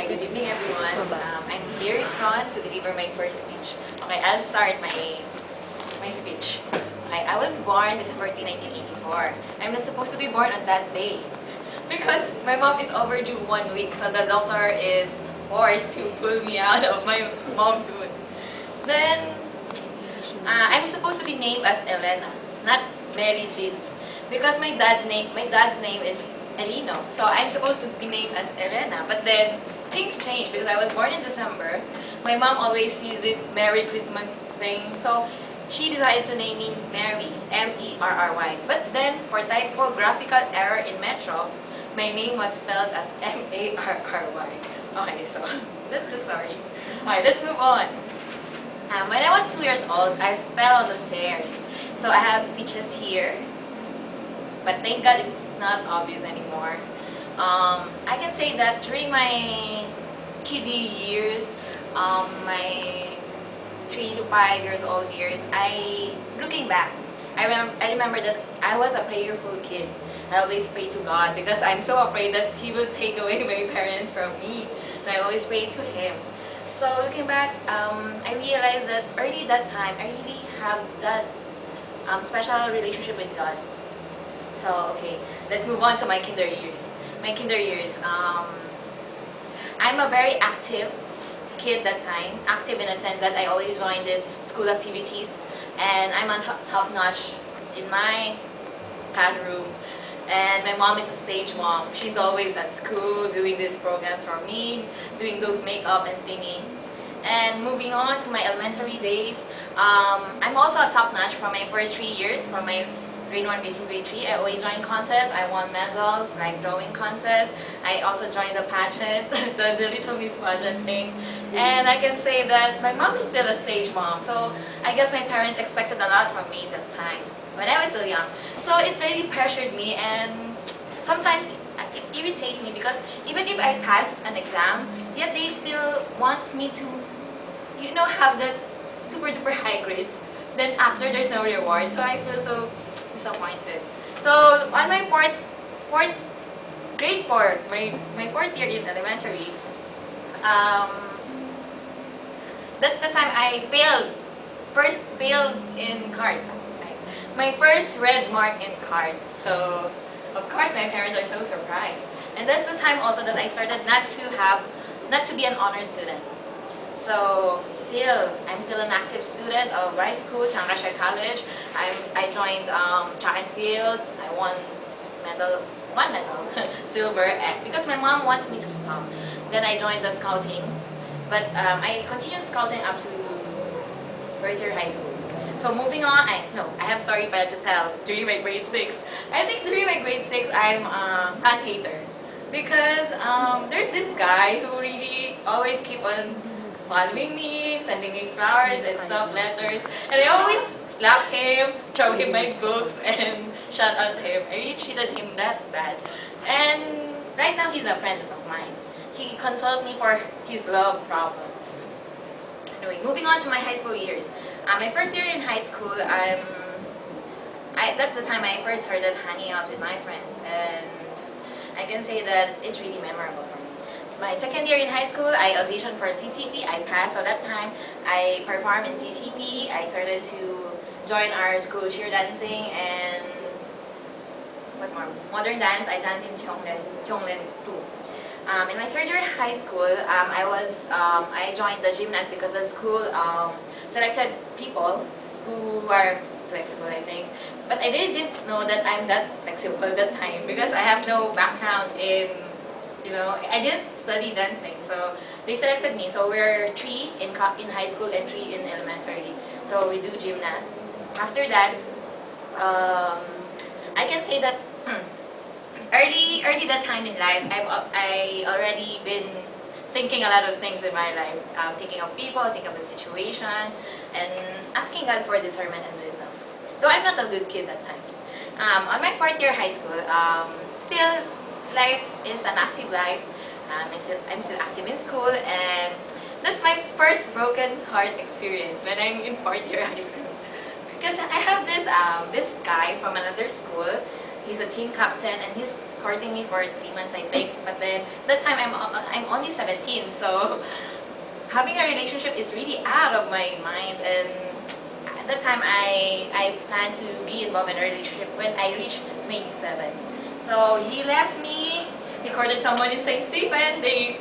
Hi, good evening everyone. I'm here in front to deliver my first speech. Okay, I'll start my speech. Okay, I was born December 14, 1984. I'm not supposed to be born on that day because my mom is overdue 1 week, so the doctor is forced to pull me out of my mom's womb. Then I'm supposed to be named as Elena, not Mary Jean, because my dad's name is Elino. So I'm supposed to be named as Elena. But then things changed because I was born in December. My mom always sees this Merry Christmas thing. So she decided to name me Mary, M-E-R-R-Y. But then for typographical error in Metro, my name was spelled as M-A-R-R-Y. Okay, so that's the story. Alright, let's move on. When I was 2 years old, I fell on the stairs. So I have stitches here. But thank God it's not obvious anymore. I can say that during my kiddie years, my 3 to 5 years old years, looking back, I remember that I was a prayerful kid. I always pray to God because I'm so afraid that He will take away my parents from me. So I always pray to Him. So looking back, I realized that early that time, I really have that special relationship with God. So okay, let's move on to my kinder years. My kinder years, I'm a very active kid that time. Active in a sense that I always join this school activities, and I'm on top notch in my class room. And my mom is a stage mom. She's always at school doing this program for me, doing those makeup and thingy. And moving on to my elementary days, I'm also a top notch for my first 3 years, from my grade 1, grade 2, grade 3. I always joined contests. I won medals, like drawing contests. I also joined the pageant, the Little Miss pageant thing. And I can say that my mom is still a stage mom. So I guess my parents expected a lot from me that time, when I was still young. So it really pressured me, and sometimes it irritates me because even if I pass an exam, yet they still want me to, have that super duper high grades. Then after there's no reward, so I feel so disappointed. So on my grade 4, my 4th year in elementary, that's the time I first failed in card. Right? My first red mark in card. So of course my parents are so surprised. And that's the time also that I started not to be an honor student. So I'm still an active student of high school, Chiang Kai-shek College. I joined track and field. I won one medal, silver, because my mom wants me to stop. Then I joined the scouting, but I continued scouting up to first year high school. So moving on, I have a story to tell. During my grade 6, I think during my grade 6, I'm a fan hater because there's this guy who really always keep on following me, sending me flowers and stuff, letters, and I always slap him, throw him my books, and shout out to him. I really treated him that bad. And right now he's a friend of mine. He consoled me for his love problems. Anyway, moving on to my high school years. My first year in high school, that's the time I first started hanging out with my friends, and I can say that it's really memorable for me. My second year in high school, I auditioned for CCP. I passed, so that time I performed in CCP. I started to join our school cheer dancing and what more? Modern dance. I danced in Kyonglen too. In my third year in high school, I joined the gymnast because the school selected people who are flexible, I think. But I really didn't know that I'm that flexible at that time because I have no background in, I didn't study dancing. So they selected me. So we're 3 in high school and 3 in elementary. So we do gymnast. After that, I can say that early that time in life, I already been thinking a lot of things in my life, thinking of people, thinking of the situation, and asking God for discernment and wisdom. Though I'm not a good kid that time. On my 4th year high school, still life is an active life. I'm still active in school, and that's my first broken heart experience when I'm in 4th year high school. Because I have this guy from another school. He's a team captain, and his courting me for 3 months, I think. But then that time I'm only 17, so having a relationship is really out of my mind. And at that time, I planned to be involved in a relationship when I reached 27. So he left me. He courted someone in St. Stephen. They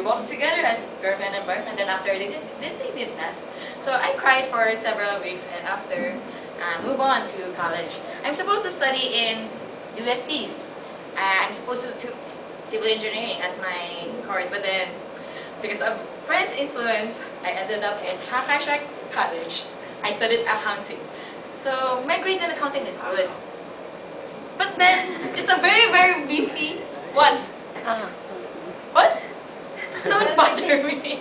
walked together as girlfriend and boyfriend. And after they did test. So I cried for several weeks, and after move on to college. I'm supposed to study in UST. I'm supposed to civil engineering as my course, but then because of friends' influence, I ended up in Chiang Kai-shek College. I studied accounting. So my grades in accounting is good. But then it's a very, very busy one. What? Don't bother me.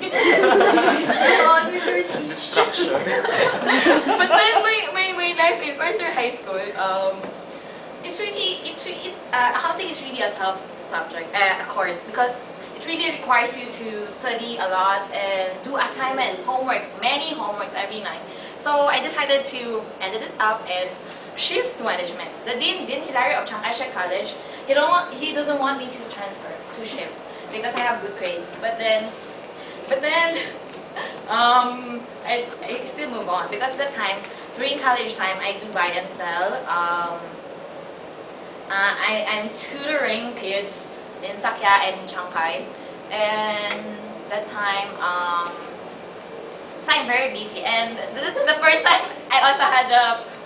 Structure. But then my life in first year high school, accounting is really a tough subject, a course, because it really requires you to study a lot and do assignment, homework, many homeworks every night. So I decided to edit it up and shift to management. The Dean Hilario of Chiang Kai-shek College, he doesn't want me to transfer, to shift, because I have good grades. But then I still move on, because at the time, during college time, I do buy and sell. I'm tutoring kids in Sakya and in Chiang Kai, and that time, so I'm very busy. And the first time I also had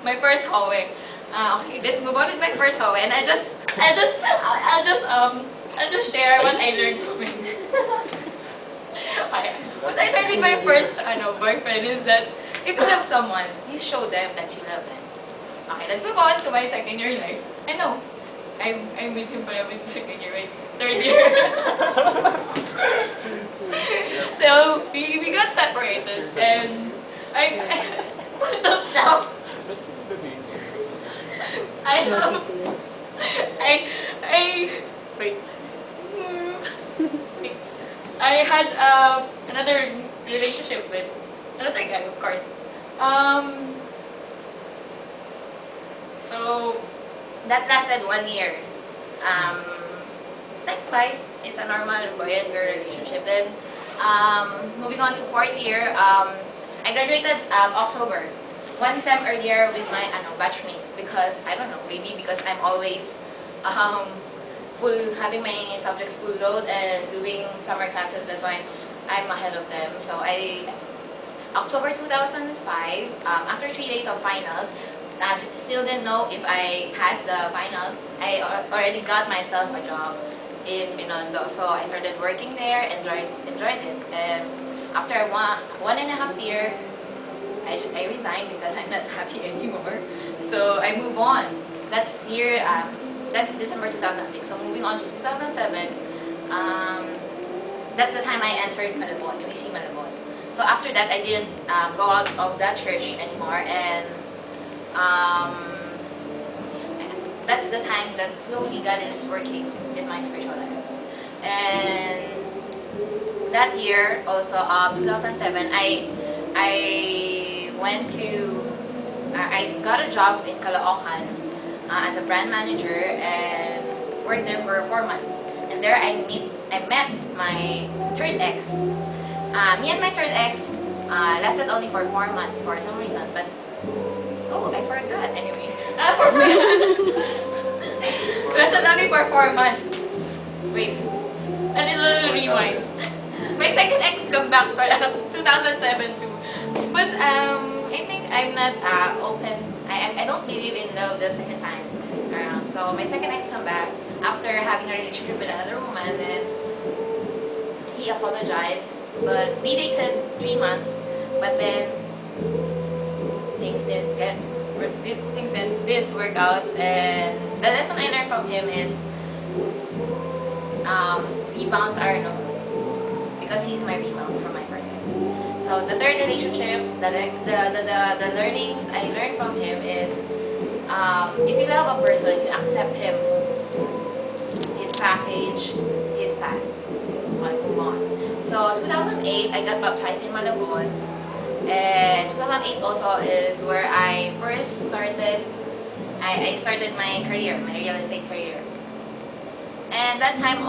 my first hallway. Okay, let's move on with my first hallway, and I'll just share what I learned from it. Okay. What I learned with my first boyfriend is that if you love someone, you show them that you love them. Okay, let's move on to my second year life. I know, I'm with him pala with second year, right? Third year. So we got separated, and I what the now? Wait. I had another relationship with another guy, of course. So that lasted 1 year. Likewise, it's a normal boy and girl relationship. Then moving on to fourth year, I graduated October. 1 sem earlier with my batchmates, because I don't know, maybe because I'm always having my subjects full load and doing summer classes. That's why I'm ahead of them. So October 2005, after 3 days of finals, I still didn't know if I passed the finals. I already got myself a job in Binondo, so I started working there, enjoyed it. And after 1.5 years, I resigned because I'm not happy anymore. So I move on. That's December 2006. So moving on to 2007, that's the time I entered Malabon, UEC Malabon. So after that, I didn't go out of that church anymore, and that's the time that slowly God is working in my spiritual life. And that year, also 2007, I got a job in Caloocan as a brand manager and worked there for 4 months. And there I met my third ex. Me and my third ex lasted only for 4 months for some reason, but I forgot anyway. Lasted only for 4 months. Wait, a little rewind. My second ex come back for 2007 too. But I think I'm not open. I don't believe in love the second time around. So my second ex come back after having a relationship with another woman, and he apologized. But we dated 3 months. But then things didn't work out. And the lesson I learned from him is rebounds are no good, because he's my rebound from my first ex. So the third relationship, the learnings I learned from him is, if you love a person, you accept him, his package, his past, and move on. So 2008, I got baptized in Malabon, and 2008 also is where I first started. I started my career, my real estate career. And that time